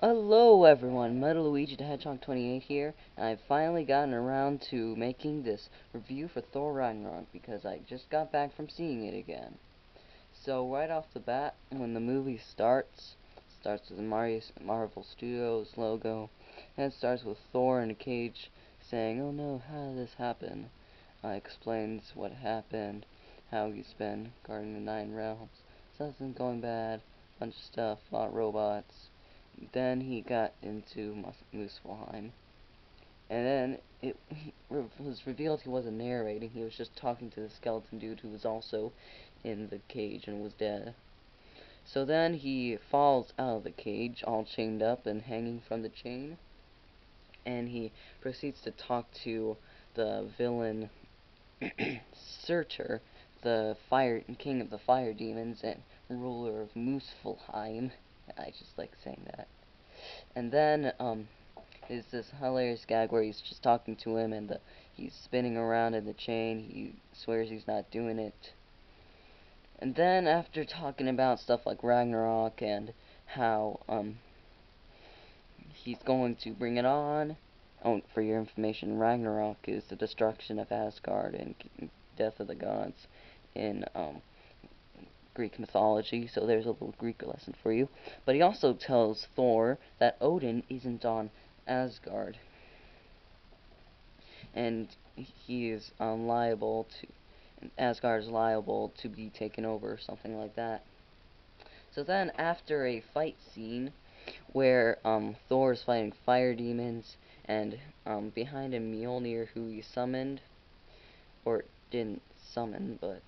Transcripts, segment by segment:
Hello everyone, Metal Luigi the Hedgehog 28 here, and I've finally gotten around to making this review for Thor Ragnarok because I just got back from seeing it again. So right off the bat, when the movie starts with the Marvel Studios logo, and it starts with Thor in a cage saying, "Oh no, how did this happen?" Explains what happened, how he's been guarding the 9 realms, something going bad, bunch of stuff, a lot of robots. Then he got into Muspelheim, and then it was revealed he wasn't narrating, he was just talking to the skeleton dude who was also in the cage and was dead. So then he falls out of the cage, all chained up and hanging from the chain, and he proceeds to talk to the villain Surtur, the king of the fire demons and ruler of Muspelheim. I just like saying that. And then, is this hilarious gag where he's just talking to him and he's spinning around in the chain. He swears he's not doing it. And then, after talking about stuff like Ragnarok and how, he's going to bring it on. Oh, for your information, Ragnarok is the destruction of Asgard and death of the gods in, Greek mythology, so there's a little Greek lesson for you. But he also tells Thor that Odin isn't on Asgard, and he is liable to, Asgard is liable to be taken over, or something like that. So then, after a fight scene where Thor is fighting fire demons, and behind him Mjolnir, who he summoned, or didn't summon, but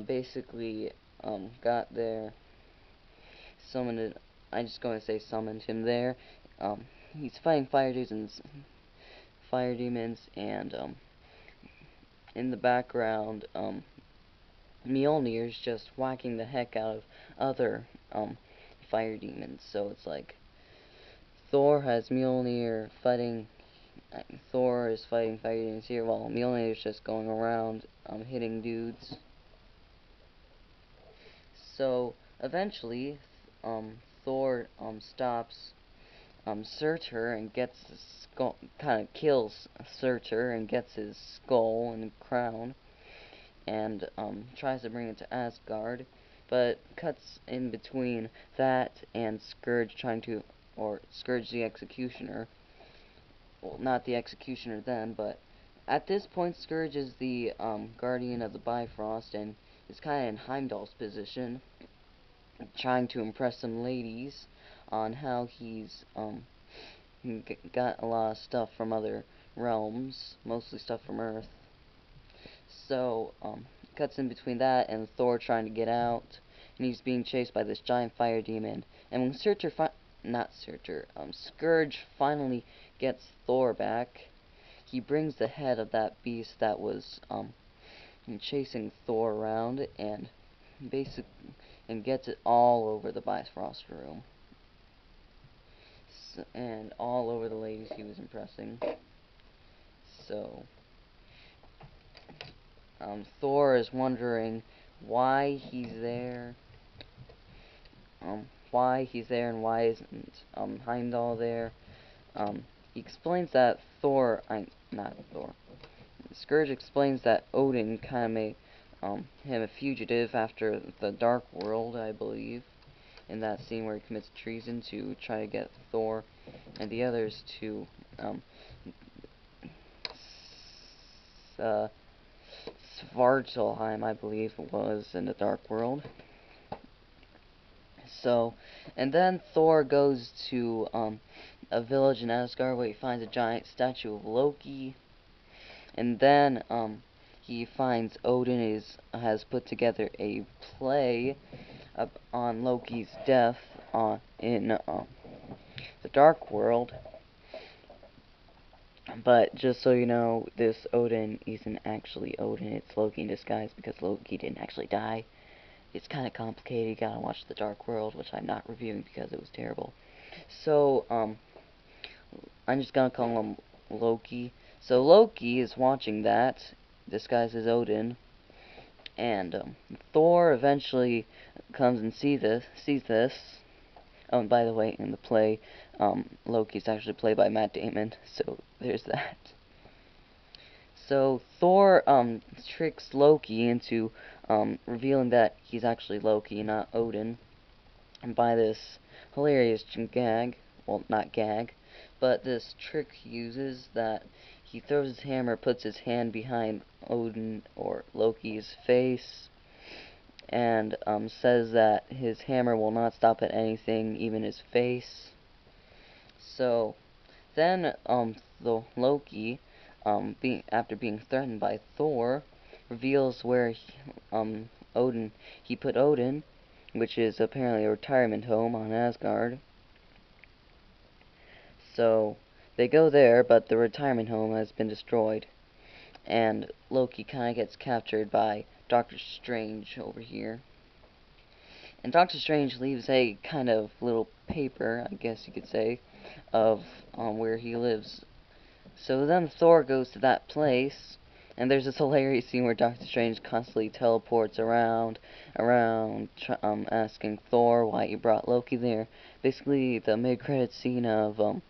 basically got there, summoned it. I'm just going to say summoned him there. He's fighting fire demons, and in the background, Mjolnir's just whacking the heck out of other fire demons. So it's like Thor has Mjolnir fighting. Thor is fighting fire demons here, while Mjolnir's just going around hitting dudes. So eventually, Thor stops Surtur and gets the skull, kind of kills Surtur and gets his skull and crown, and tries to bring it to Asgard, but cuts in between that and Scourge trying to, or Scourge the Executioner. Well, not the Executioner then, but at this point Scourge is the guardian of the Bifrost and is kind of in Heimdall's position, trying to impress some ladies on how he's got a lot of stuff from other realms, mostly stuff from Earth. So, cuts in between that and Thor trying to get out, and he's being chased by this giant fire demon. And when Scourge finally gets Thor back, he brings the head of that beast that was, chasing Thor around, and gets it all over the Bifrost room. And all over the ladies he was impressing. So, Thor is wondering why he's there. Why he's there and why isn't Heimdall there. He explains that not Thor. Scourge explains that Odin kind of made him a fugitive after the Dark World, I believe, in that scene where he commits treason to try to get Thor and the others to Svartalheim, I believe it was, in the Dark World. So, and then Thor goes to a village in Asgard where he finds a giant statue of Loki, and then he finds Odin has put together a play on Loki's death in the Dark World. But just so you know, this Odin isn't actually Odin, it's Loki in disguise, because Loki didn't actually die. It's kind of complicated. You gotta watch The Dark World, which I'm not reviewing because it was terrible. So, I'm just gonna call him Loki. So Loki is watching that, disguised as Odin, and Thor eventually comes and sees this, Oh, and by the way, in the play, Loki's actually played by Matt Damon, so there's that. So Thor tricks Loki into revealing that he's actually Loki, not Odin, and by this hilarious gag, well, not gag, but this trick he uses that he throws his hammer, puts his hand behind Odin or Loki's face, and says that his hammer will not stop at anything, even his face. So then, the Loki, after being threatened by Thor, reveals where he put Odin, which is apparently a retirement home on Asgard. So they go there, but the retirement home has been destroyed, and Loki kind of gets captured by Doctor Strange over here. And Doctor Strange leaves a kind of little paper, I guess you could say, of where he lives. So then Thor goes to that place, and there's this hilarious scene where Doctor Strange constantly teleports around, asking Thor why he brought Loki there. Basically, the mid-credit scene of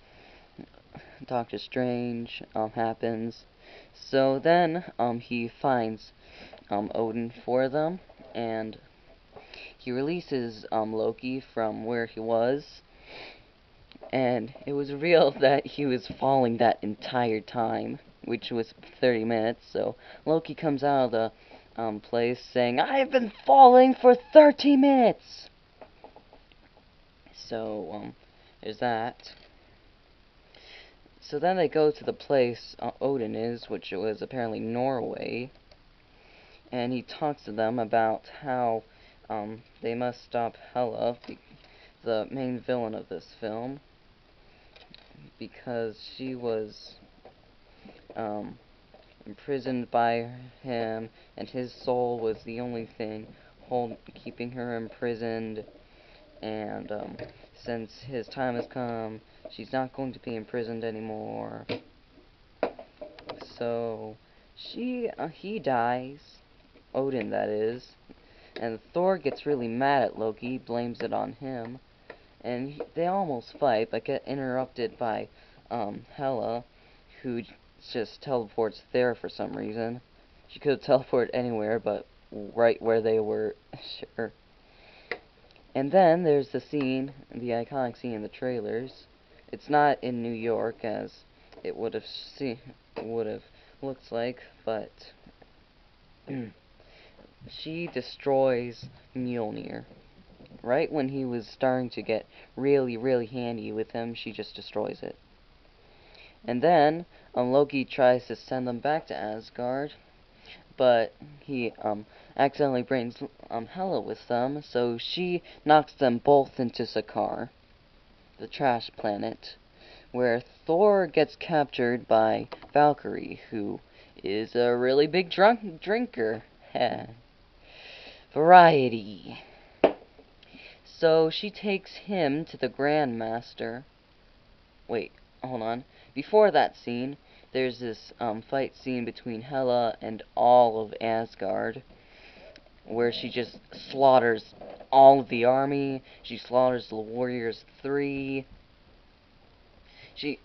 Doctor Strange happens. So then he finds Odin for them, and he releases Loki from where he was, and it was revealed that he was falling that entire time, which was 30 minutes. So Loki comes out of the place saying, "I've been falling for 30 minutes!" So, there's that. So then they go to the place Odin is, which was apparently Norway, and he talks to them about how they must stop Hela, the main villain of this film, because she was imprisoned by him, and his soul was the only thing keeping her imprisoned, and since his time has come, she's not going to be imprisoned anymore. So he dies, Odin that is, and Thor gets really mad at Loki, blames it on him, and they almost fight, but get interrupted by Hela, who just teleports there for some reason. She could have teleported anywhere, but right where they were, sure. And then there's the iconic scene in the trailers. It's not in New York as it would have looked like, but she destroys Mjolnir. Right when he was starting to get really, really handy with him, she just destroys it. And then Loki tries to send them back to Asgard, but he accidentally brings Hela with them, so she knocks them both into Sakaar, the trash planet, where Thor gets captured by Valkyrie, who is a really big drinker. Variety. So she takes him to the Grandmaster. Wait, hold on. Before that scene, there's this fight scene between Hela and all of Asgard, where she just slaughters all of the army. She slaughters the Warriors 3. She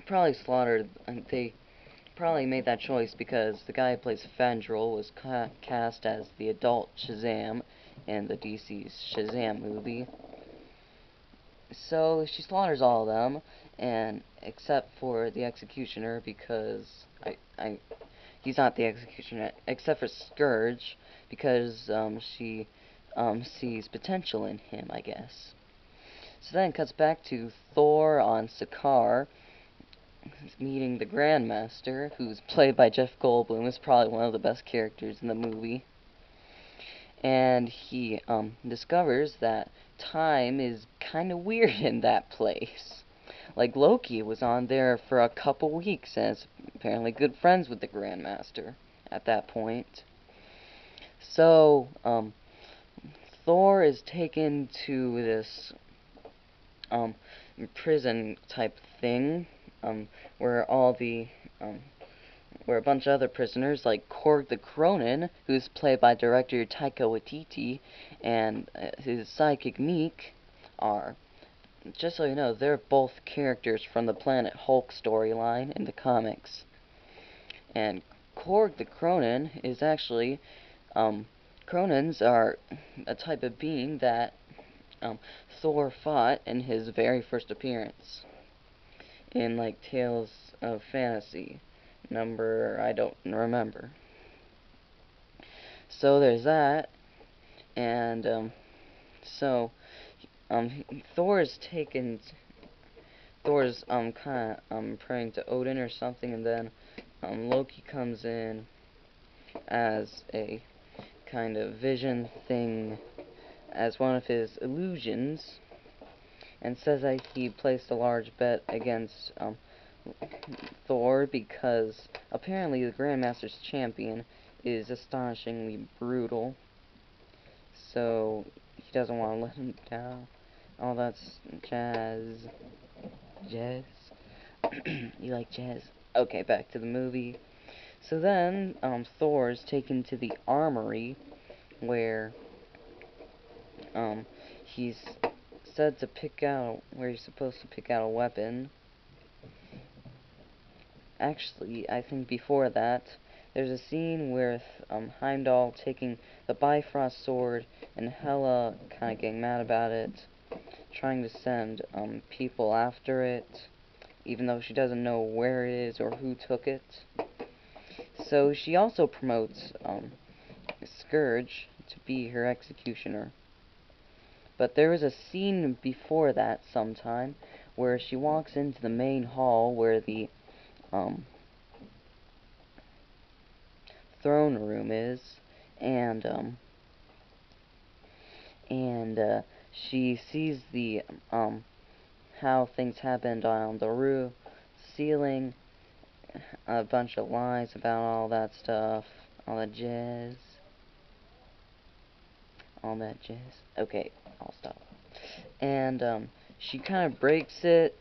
probably slaughtered. They probably made that choice because the guy who plays Fandral was cast as the adult Shazam in the DC's Shazam movie. So she slaughters all of them, and except for the Executioner, because he's not the Executioner, except for Scourge, because she sees potential in him, I guess. So then it cuts back to Thor on Sakaar, meeting the Grandmaster, who's played by Jeff Goldblum, is probably one of the best characters in the movie. And he discovers that time is kind of weird in that place. Like, Loki was on there for a couple weeks and is apparently good friends with the Grandmaster at that point. So, Thor is taken to this prison type thing, where where a bunch of other prisoners, like Korg the Cronin, who's played by director Taika Waititi, and his sidekick Meek, are. just so you know, they're both characters from the Planet Hulk storyline in the comics. And Korg the Cronin is actually, Cronins are a type of being that Thor fought in his very first appearance in, like, Tales of Fantasy. Number, I don't remember. So there's that, and, so, Thor's taken, Thor's, kinda, praying to Odin or something, and then, Loki comes in as a kind of vision thing, as one of his illusions, and says that he placed a large bet against, Thor because apparently the Grandmaster's champion is astonishingly brutal, so he doesn't want to let him down. Oh, that's jazz. Jazz? You like jazz? Okay, back to the movie. So then, Thor's taken to the armory, where, he's said to pick out, where he's supposed to pick out a weapon. Actually, I think before that, there's a scene with, Heimdall taking the Bifrost sword, and Hela kinda getting mad about it, trying to send, people after it, even though she doesn't know where it is or who took it. So she also promotes, Scourge to be her executioner. But there was a scene before that sometime, where she walks into the main hall where the, throne room is, and, she sees the, how things happened on the roof, ceiling, a bunch of lies about all that stuff, all that jazz. All that jazz. Okay, I'll stop. And, she kind of breaks it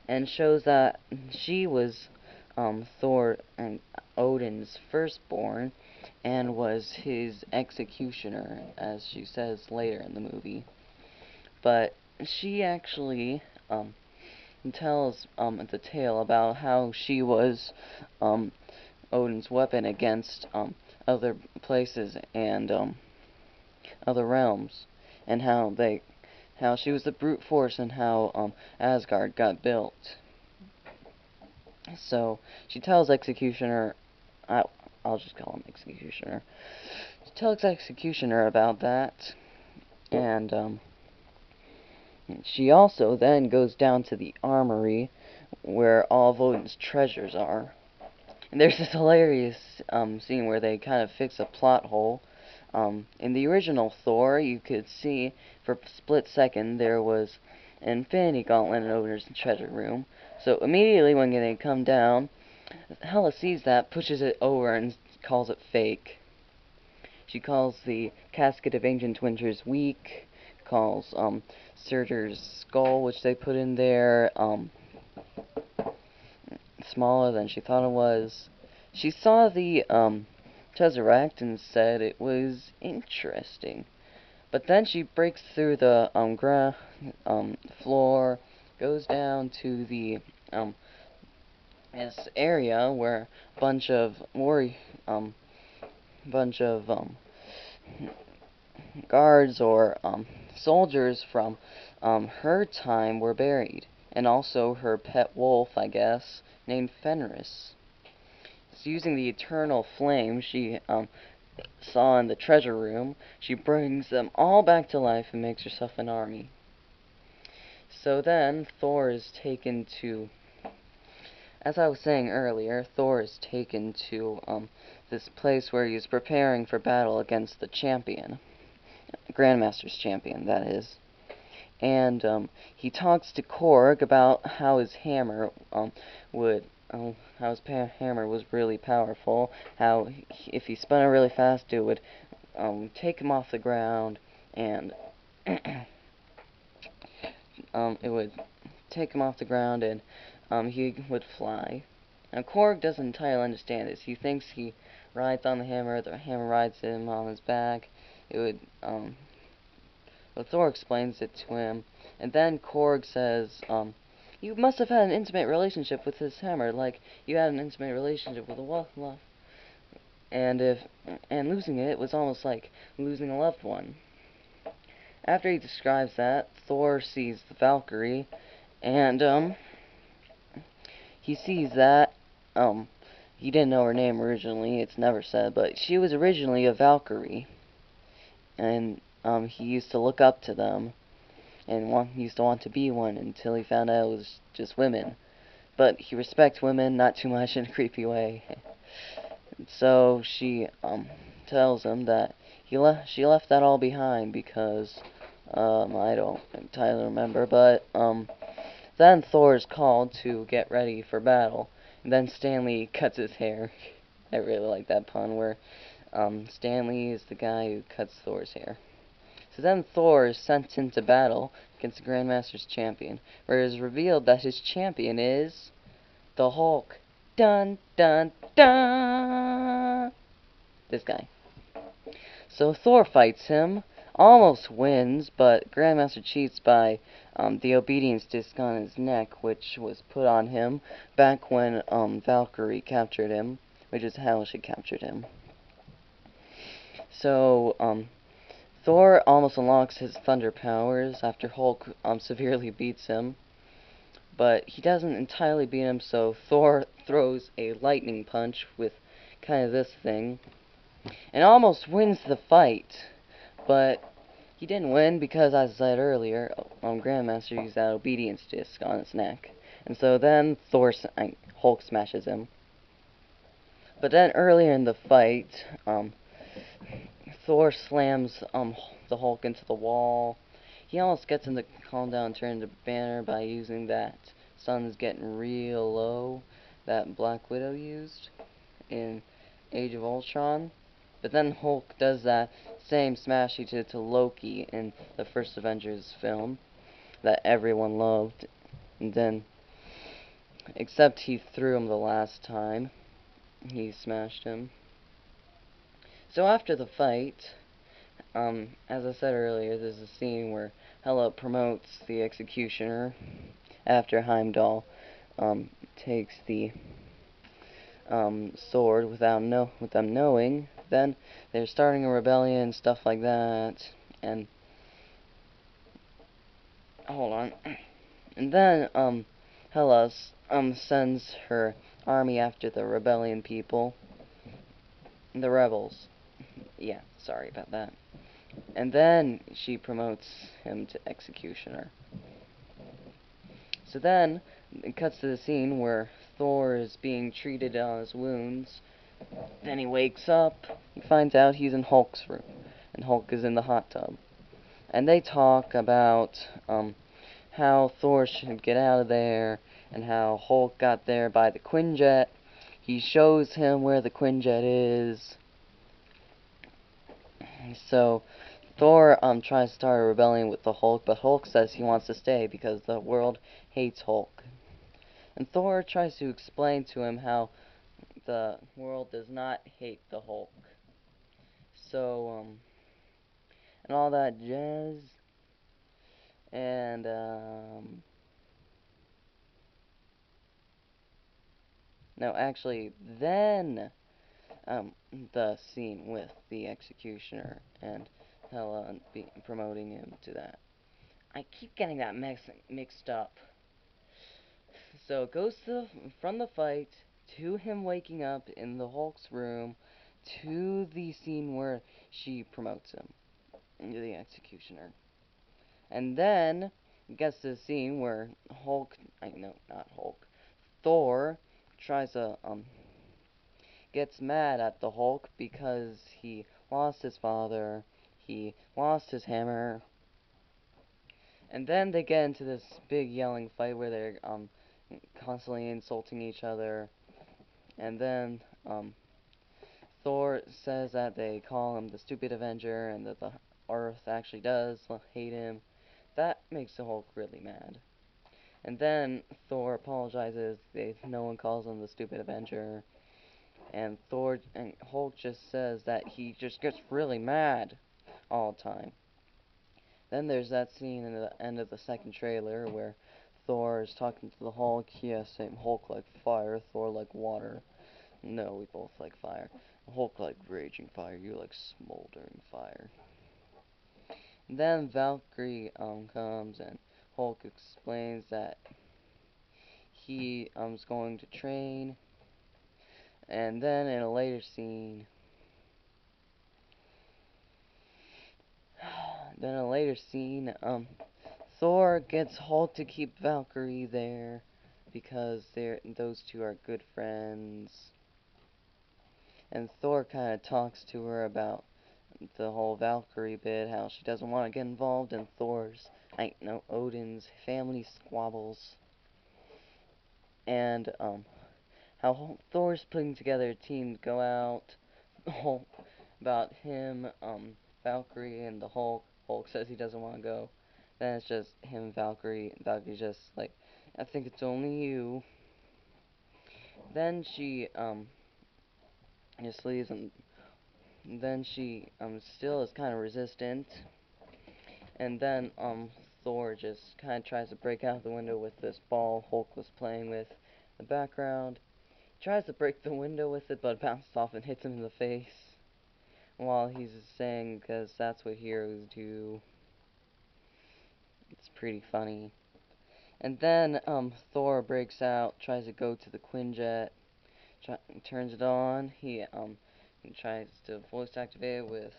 and shows that she was, Thor and Odin's firstborn and was his executioner, as she says later in the movie. But she actually, tells, the tale about how she was, Odin's weapon against, other places and, other realms, and how she was the brute force, and how, Asgard got built. So, she tells Executioner, I'll just call him Executioner. She tells Executioner about that, and, she also then goes down to the armory, where all of Odin's treasures are. And there's this hilarious, scene where they kind of fix a plot hole. In the original Thor, you could see, for a split second, there was an Infinity Gauntlet in Odin's treasure room. So immediately when they come down, Hela sees that, pushes it over, and calls it fake. She calls the Casket of Ancient Winters weak, calls, Surtur's skull, which they put in there, smaller than she thought it was. She saw the, Tesseract and said it was interesting. But then she breaks through the, floor, goes down to the, this area where a bunch of guards or, soldiers from, her time were buried. And also her pet wolf, I guess, named Fenris. So using the eternal flame she, saw in the treasure room, she brings them all back to life and makes herself an army. So then, Thor is taken to, as I was saying earlier, Thor is taken to, this place where he's preparing for battle against the champion. Grandmaster's champion, that is. And, he talks to Korg about how his hammer, how his hammer was really powerful, how if he spun it really fast, it would, take him off the ground, and, it would take him off the ground, and, he would fly. Now, Korg doesn't entirely understand this. He thinks he rides on the hammer rides him on his back. It would So Thor explains it to him, and then Korg says, you must have had an intimate relationship with this hammer, like you had an intimate relationship with a love. And losing it was almost like losing a loved one. After he describes that, Thor sees the Valkyrie, and he sees that, he didn't know her name originally, it's never said, but she was originally a Valkyrie. And, he used to look up to them, and he used to want to be one until he found out it was just women. But he respects women, not too much in a creepy way. So she, tells him that she left that all behind because, I don't entirely remember, but, then Thor is called to get ready for battle. And then Stanley cuts his hair. I really like that pun where Stanley is the guy who cuts Thor's hair. So then Thor is sent into battle against the Grandmaster's champion, where it is revealed that his champion is the Hulk. Dun dun dun! This guy. So Thor fights him, almost wins, but Grandmaster cheats by the obedience disc on his neck, which was put on him back when Valkyrie captured him, which is how she captured him. So Thor almost unlocks his thunder powers after Hulk severely beats him, but he doesn't entirely beat him, so Thor throws a lightning punch with kind of this thing, and almost wins the fight, but he didn't win because, as I said earlier, Grandmaster used that obedience disc on his neck. And so then Hulk smashes him. But then earlier in the fight, Thor slams the Hulk into the wall. He almost gets him to calm down and turn into Banner by using that sun's getting real low that Black Widow used in Age of Ultron. But then Hulk does that same smash he did to Loki in the first Avengers film that everyone loved. And then, except he threw him the last time he smashed him. So after the fight, as I said earlier, there's a scene where Hela promotes the Executioner after Heimdall takes the sword without them knowing. Then they're starting a rebellion and stuff like that. And hold on. And then Hela sends her army after the rebellion people, the rebels. Yeah, sorry about that. And then she promotes him to Executioner. So then it cuts to the scene where Thor is being treated on his wounds. Then he wakes up, he finds out he's in Hulk's room, and Hulk is in the hot tub. And they talk about how Thor should get out of there, and how Hulk got there by the Quinjet. He shows him where the Quinjet is. So Thor tries to start a rebellion with the Hulk, but Hulk says he wants to stay because the world hates Hulk. And Thor tries to explain to him how the world does not hate the Hulk. So, and all that jazz. And, no, actually, then, the scene with the Executioner and Hela promoting him to that. I keep getting that mixed up. So it goes from the fight to him waking up in the Hulk's room to the scene where she promotes him into the Executioner. And then it gets to the scene where Thor tries to, gets mad at the Hulk because he lost his father, he lost his hammer, and then they get into this big yelling fight where they're, constantly insulting each other, and then, Thor says that they call him the stupid Avenger, and that the Earth actually does hate him. That makes the Hulk really mad. And then Thor apologizes, no one calls him the stupid Avenger, and Hulk just says that he just gets really mad all the time. Then there's that scene in the end of the second trailer where Thor is talking to the Hulk. Yeah, same. Hulk like fire, Thor like water. No, we both like fire. Hulk like raging fire, you like smoldering fire. Then Valkyrie comes and Hulk explains that he is going to train. And then in a later scene, Thor gets Hulk to keep Valkyrie there because those two are good friends. And Thor kind of talks to her about the whole Valkyrie bit, how she doesn't want to get involved in Odin's family squabbles. And how Thor's putting together a team to go out. About him, Valkyrie, and the Hulk. Hulk says he doesn't want to go. Then it's just him, Valkyrie. Valkyrie's just like, I think it's only you. Then she just leaves, and then she still is kind of resistant. And then Thor just kind of tries to break out the window with this ball Hulk was playing with in the background. Tries to break the window with it, but it bounces off and hits him in the face while he's saying, because that's what heroes do. It's pretty funny. And then Thor breaks out, tries to go to the Quinjet, turns it on. He tries to voice activate it with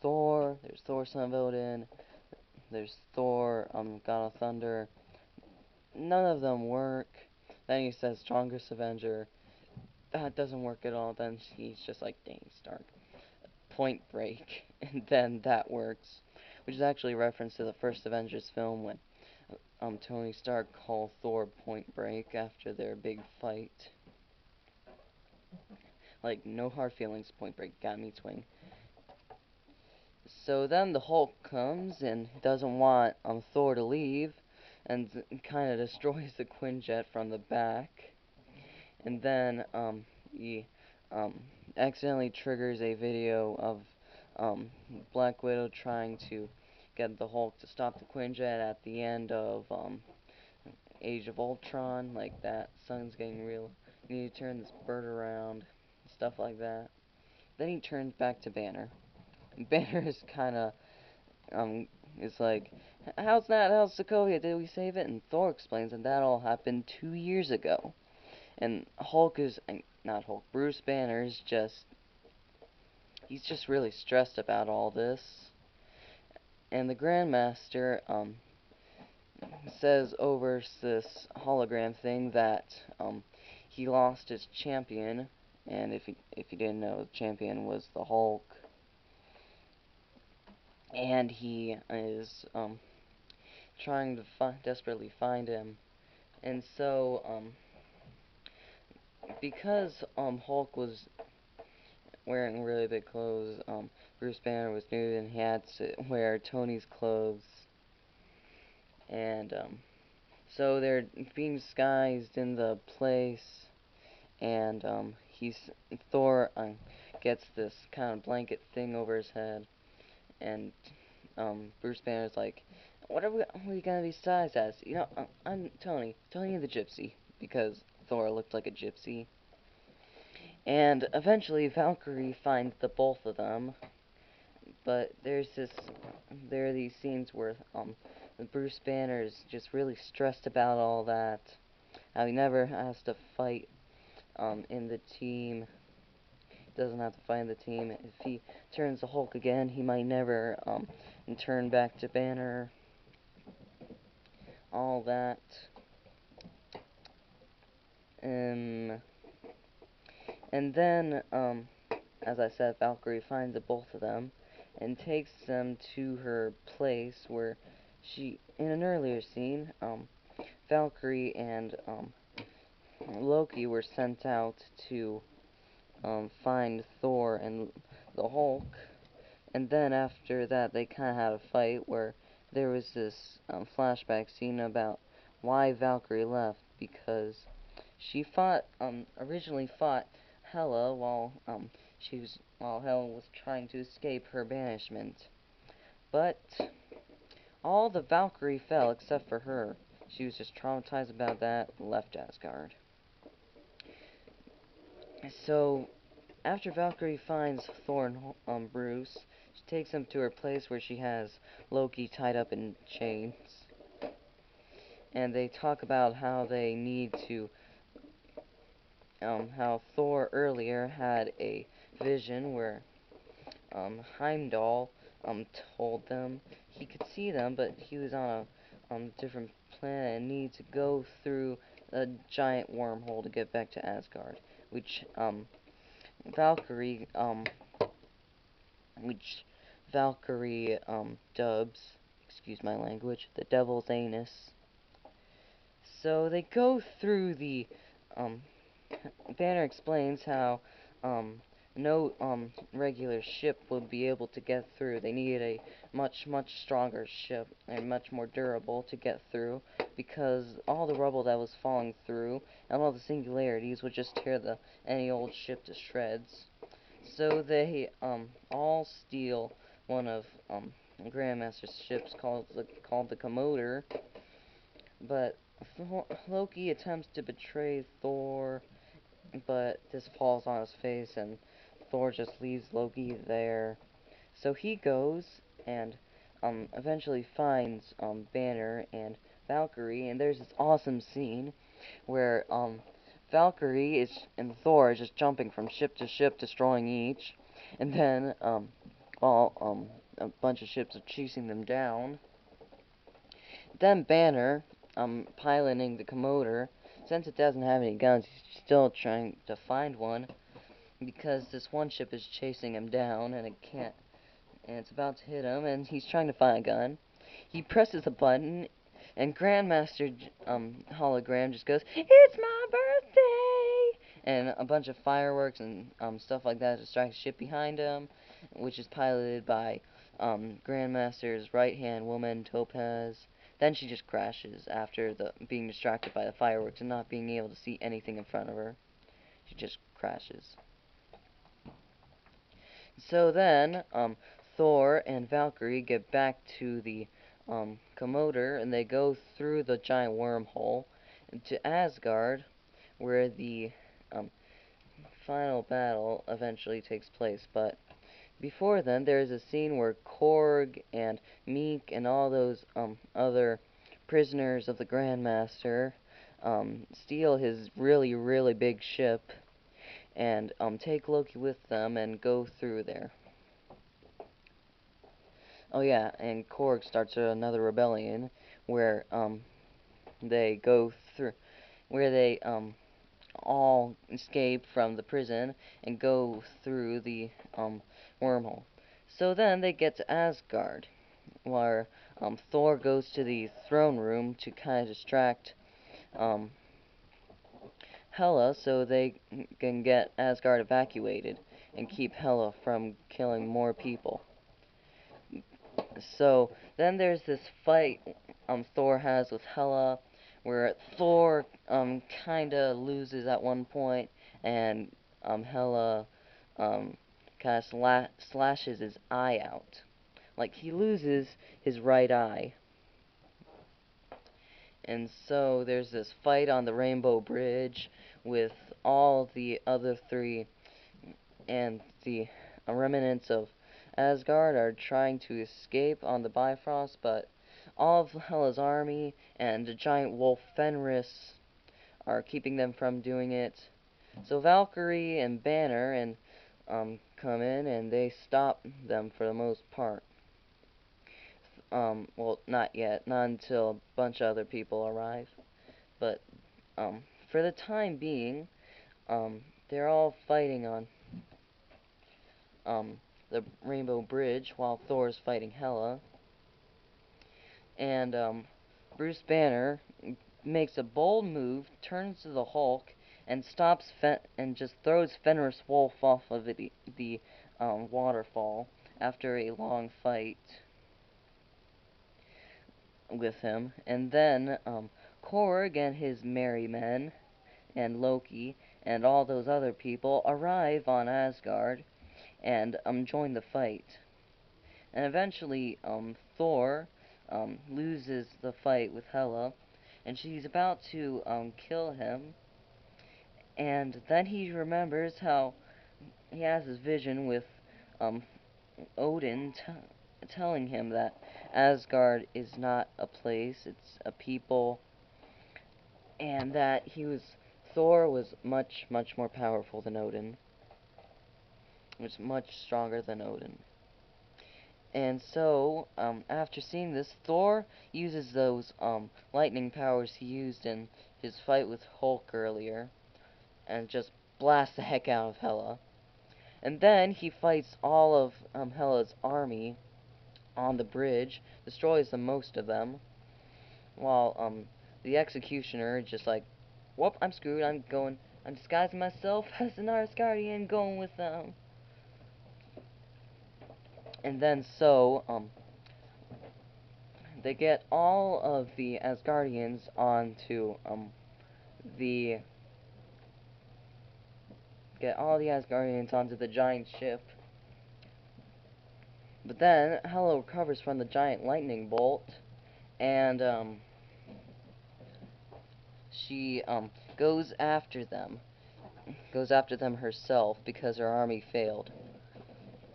Thor. There's Thor, Son of Odin. There's Thor, God of Thunder. None of them work. Then he says Strongest Avenger. That doesn't work at all. Then he's just like, dang, Stark. Point Break. And then that works. Which is actually a reference to the first Avengers film when Tony Stark called Thor Point Break after their big fight. Like, no hard feelings, Point Break, got me twing. So then the Hulk comes and doesn't want Thor to leave, and kind of destroys the Quinjet from the back. And then he accidentally triggers a video of Black Widow trying to get the Hulk to stop the Quinjet at the end of Age of Ultron, like that sun's getting real, you need to turn this bird around, stuff like that. Then he turns back to Banner. Banner is kind of, it's like, how's that, how's Sokovia, did we save it? And Thor explains that that all happened 2 years ago. And not Hulk, Bruce Banner is just, he's just really stressed about all this. And the Grandmaster, says over this hologram thing that he lost his champion, and if you didn't know, the champion was the Hulk, and he is trying to desperately find him, and so because Hulk was wearing really big clothes, Bruce Banner was nude, and he had to wear Tony's clothes, and so they're being disguised in the place, and Thor gets this kind of blanket thing over his head, and Bruce Banner's like, "What are we gonna be disguised as?" You know, I'm Tony the Gypsy, because Thor looked like a gypsy. And eventually Valkyrie finds the both of them, but there are these scenes where Bruce Banner's just really stressed about all that, how he never has to fight in the team. Doesn't have to fight in the team. If he turns to Hulk again, he might never turn back to Banner. All that. And then, as I said, Valkyrie finds the both of them and takes them to her place where in an earlier scene, Valkyrie and Loki were sent out to find Thor and the Hulk, and then after that they kind of had a fight where there was this flashback scene about why Valkyrie left, because she originally fought Hela while Hela was trying to escape her banishment, but all the Valkyrie fell except for her. She was just traumatized about that, left Asgard. So, after Valkyrie finds Thor and Bruce, she takes them to her place where she has Loki tied up in chains. And they talk about how they need to, how Thor earlier had a vision where Heimdall told them he could see them, but he was on a different planet and needed to go through a giant wormhole to get back to Asgard, which Valkyrie which Valkyrie dubs, excuse my language, the devil's anus. So they go through the um Banner explains how no regular ship would be able to get through. They needed a much stronger ship and much more durable to get through, because all the rubble that was falling through and all the singularities would just tear any old ship to shreds. So they all steal one of Grandmaster's ships called the Commodore, but Loki attempts to betray Thor, but this falls on his face, and Thor just leaves Loki there. So he goes and eventually finds Banner and Valkyrie, and there's this awesome scene where Valkyrie and Thor is just jumping from ship to ship, destroying each, and then a bunch of ships are chasing them down. Then Banner, piloting the Commodore, since it doesn't have any guns, he's still trying to find one, because this one ship is chasing him down, and it's about to hit him, and he's trying to find a gun. He presses a button, and Grandmaster hologram just goes, "It's my birthday!" And a bunch of fireworks and stuff like that distracts the ship behind him, which is piloted by Grandmaster's right-hand woman, Topaz. Then she just crashes after being distracted by the fireworks and not being able to see anything in front of her. She just crashes. So then, Thor and Valkyrie get back to the Commodore, and they go through the giant wormhole to Asgard, where the final battle eventually takes place. But before then, there's a scene where Korg and Meek and all those other prisoners of the Grandmaster steal his really big ship and take Loki with them and go through there. Oh yeah, and Korg starts another rebellion where they go through, where they all escape from the prison and go through the wormhole. So then they get to Asgard, where Thor goes to the throne room to kind of distract Hela so they can get Asgard evacuated and keep Hela from killing more people. So then there's this fight Thor has with Hela, where Thor kinda loses at one point, and Hela kinda slashes his eye out. Like, he loses his right eye. And so there's this fight on the Rainbow Bridge with all the other three, and the remnants of Asgard are trying to escape on the Bifrost, but all of Hela's army and the giant wolf Fenris are keeping them from doing it. So Valkyrie and Banner come in, and they stop them for the most part. Well, not yet, not until a bunch of other people arrive. But for the time being, they're all fighting on the Rainbow Bridge while Thor's fighting Hela. And Bruce Banner makes a bold move, turns to the Hulk, and and just throws Fenris Wolf off of the waterfall after a long fight with him. And then Korg and his merry men and Loki and all those other people arrive on Asgard and join the fight. And eventually Thor loses the fight with Hela, and she's about to kill him, and then he remembers how he has his vision with um, Odin telling him that Asgard is not a place, it's a people, and that Thor was much, much more powerful than Odin. Was much stronger than Odin. And so, after seeing this, Thor uses those lightning powers he used in his fight with Hulk earlier, and just blasts the heck out of Hela. And then he fights all of Hela's army on the bridge, destroys the most of them, while the executioner just like, whoop, I'm screwed, I'm disguising myself as an Asgardian, going with them. And then they get all of the Asgardians onto the giant ship. But then Hela recovers from the giant lightning bolt, and she goes after them. Goes after them herself because her army failed.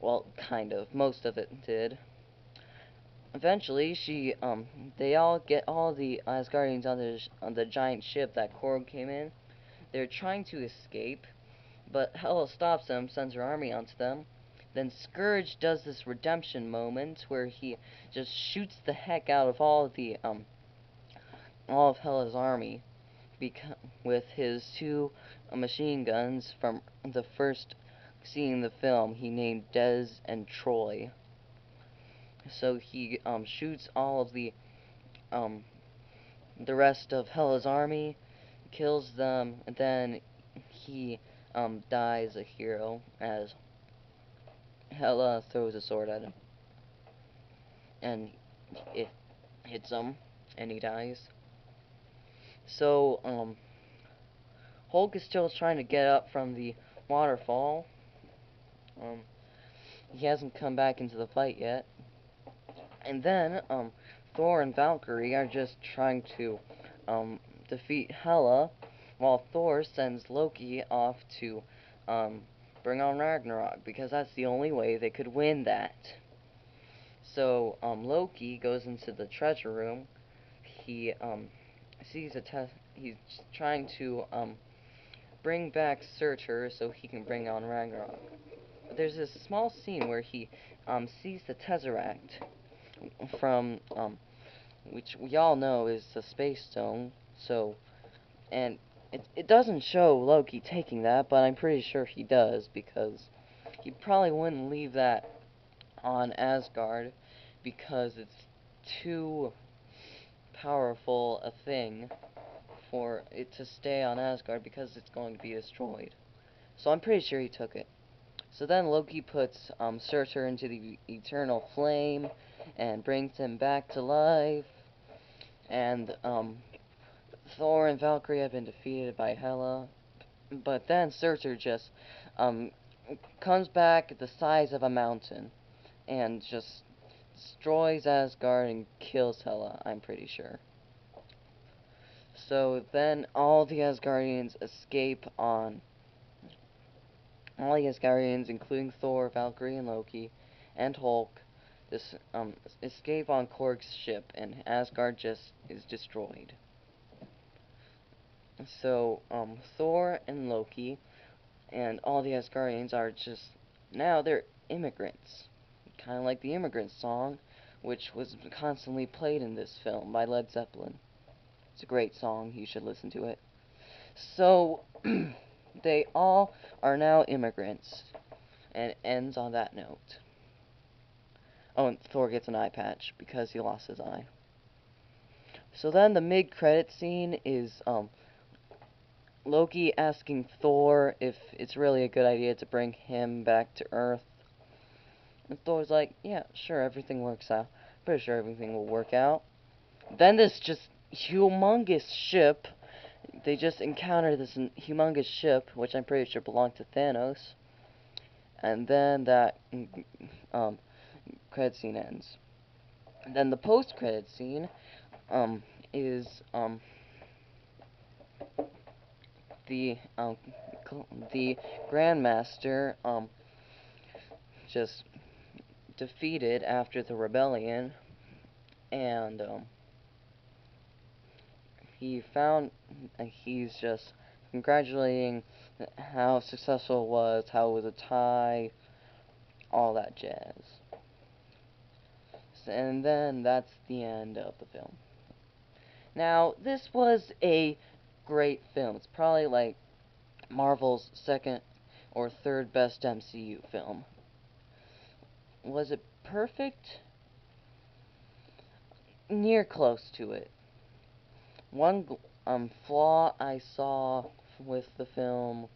Well, kind of. Most of it did. Eventually, they all get all the Asgardians on the giant ship that Korg came in. They're trying to escape, but Hela stops them, sends her army onto them. Then Scourge does this redemption moment where he just shoots the heck out of all of Hela's army, with his two machine guns from the first scene in the film he named Des and Troy. So he shoots all of the rest of Hela's army, kills them, and then he dies a hero as Hela throws a sword at him, and it hits him, and he dies. So Hulk is still trying to get up from the waterfall. He hasn't come back into the fight yet. And then Thor and Valkyrie are just trying to defeat Hela, while Thor sends Loki off to bring on Ragnarok, because that's the only way they could win that. So Loki goes into the treasure room. He sees he's trying to bring back Surtur so he can bring on Ragnarok. There's this small scene where he sees the Tesseract from which we all know is the Space Stone. So, and it doesn't show Loki taking that, but I'm pretty sure he does, because he probably wouldn't leave that on Asgard because it's too powerful a thing for it to stay on Asgard, because it's going to be destroyed. So I'm pretty sure he took it. So then Loki puts Surtur into the eternal flame and brings him back to life. And Thor and Valkyrie have been defeated by Hela. But then Surtur just comes back the size of a mountain and just destroys Asgard and kills Hela, I'm pretty sure. So then all the Asgardians escape on... All the Asgardians, including Thor, Valkyrie, and Loki, and Hulk, escape on Korg's ship, and Asgard just is destroyed. So, Thor and Loki and all the Asgardians are just... Now they're immigrants. Kind of like the Immigrant Song, which was constantly played in this film by Led Zeppelin. It's a great song, you should listen to it. So, they all are now immigrants, and it ends on that note. Oh, and Thor gets an eye patch, because he lost his eye. So then the mid-credit scene is, Loki asking Thor if it's really a good idea to bring him back to Earth. And Thor's like, yeah, sure, everything works out. Pretty sure everything will work out. Then this just humongous ship, they just encounter this humongous ship, which I'm pretty sure belonged to Thanos. And then that credit scene ends. Then the post-credit scene is the the Grandmaster just defeated after the rebellion, and he found he's just congratulating how successful it was, how it was a tie, all that jazz. And then that's the end of the film. Now, this was a great film. It's probably like Marvel's second or third best MCU film. Was it perfect? Near close to it. One flaw I saw with the film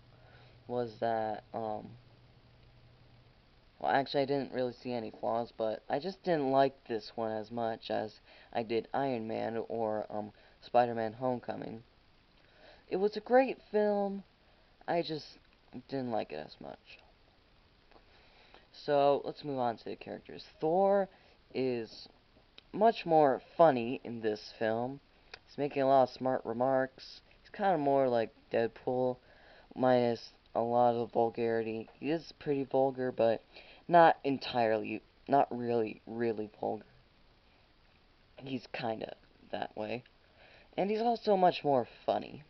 was that well, actually I didn't really see any flaws, but I just didn't like this one as much as I did Iron Man or Spider-Man Homecoming. It was a great film. I just didn't like it as much. So let's move on to the characters. Thor is much more funny in this film. He's making a lot of smart remarks. He's kind of more like Deadpool, minus a lot of vulgarity. He is pretty vulgar, but not entirely, not really, really vulgar. He's kind of that way. And he's also much more funny.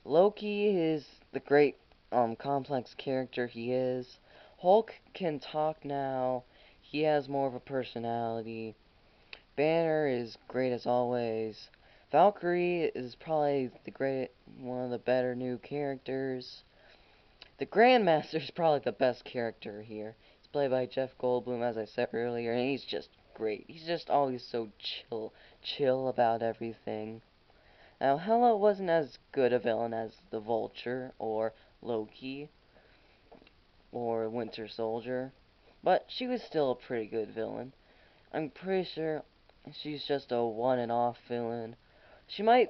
Loki is the great, complex character he is. Hulk can talk now. He has more of a personality. Banner is great as always. Valkyrie is probably one of the better new characters. The Grandmaster is probably the best character here. He's played by Jeff Goldblum, as I said earlier, and he's just great. He's just always so chill about everything. Now, Hela wasn't as good a villain as the Vulture, or Loki, or Winter Soldier, but she was still a pretty good villain. I'm pretty sure she's just a one and off villain. She might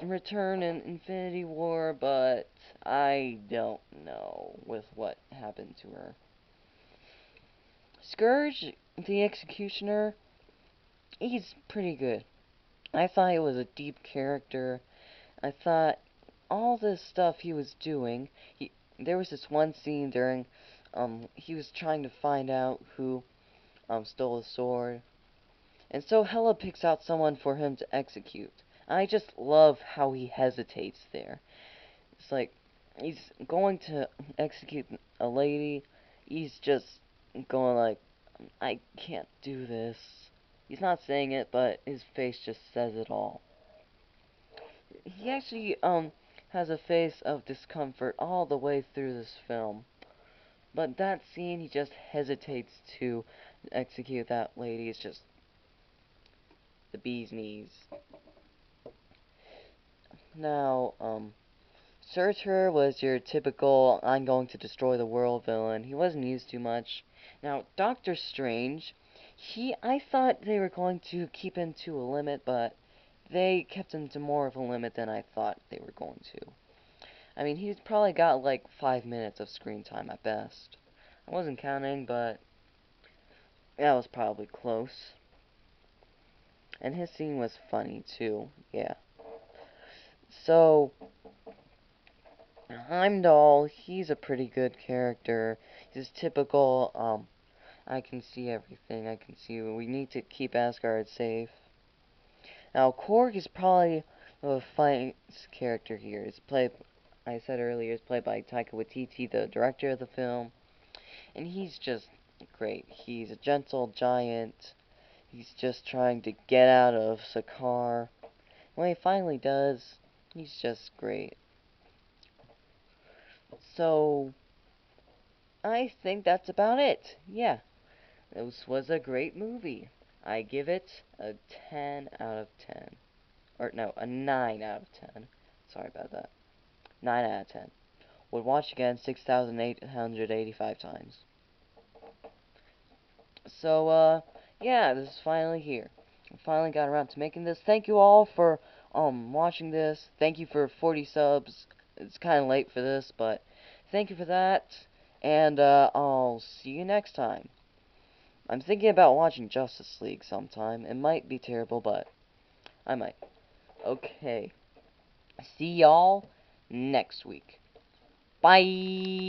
return in Infinity War, but I don't know with what happened to her. Scourge, the Executioner, he's pretty good. I thought he was a deep character. I thought all this stuff he was doing, there was this one scene during, he was trying to find out who, stole the sword. And so Hela picks out someone for him to execute. I just love how he hesitates there. It's like, he's going to execute a lady, he's just going like, I can't do this. He's not saying it, but his face just says it all. He actually, has a face of discomfort all the way through this film. But that scene, he just hesitates to execute that lady. It's just the bee's knees. Now, Surtur was your typical I'm going to destroy the world villain. He wasn't used too much. Now, Doctor Strange, I thought they were going to keep him to a limit, but they kept him to more of a limit than I thought they were going to. I mean, he's probably got like 5 minutes of screen time at best. I wasn't counting, but that was probably close. And his scene was funny too, yeah. So, Heimdall, he's a pretty good character. He's typical, I can see everything, I can see we need to keep Asgard safe. Now, Korg is probably the funniest character here. I said earlier, it's played by Taika Waititi, the director of the film. And he's just great. He's a gentle giant. He's just trying to get out of Sakaar. When he finally does, he's just great. So, I think that's about it. Yeah, this was a great movie. I give it a 10 out of 10. Or, no, a 9 out of 10. Sorry about that. 9 out of 10. Would watch again 6,885 times. So, yeah, this is finally here. I finally got around to making this. Thank you all for, watching this. Thank you for 40 subs. It's kind of late for this, but thank you for that. And, I'll see you next time. I'm thinking about watching Justice League sometime. It might be terrible, but I might. Okay. See y'all next week. Bye!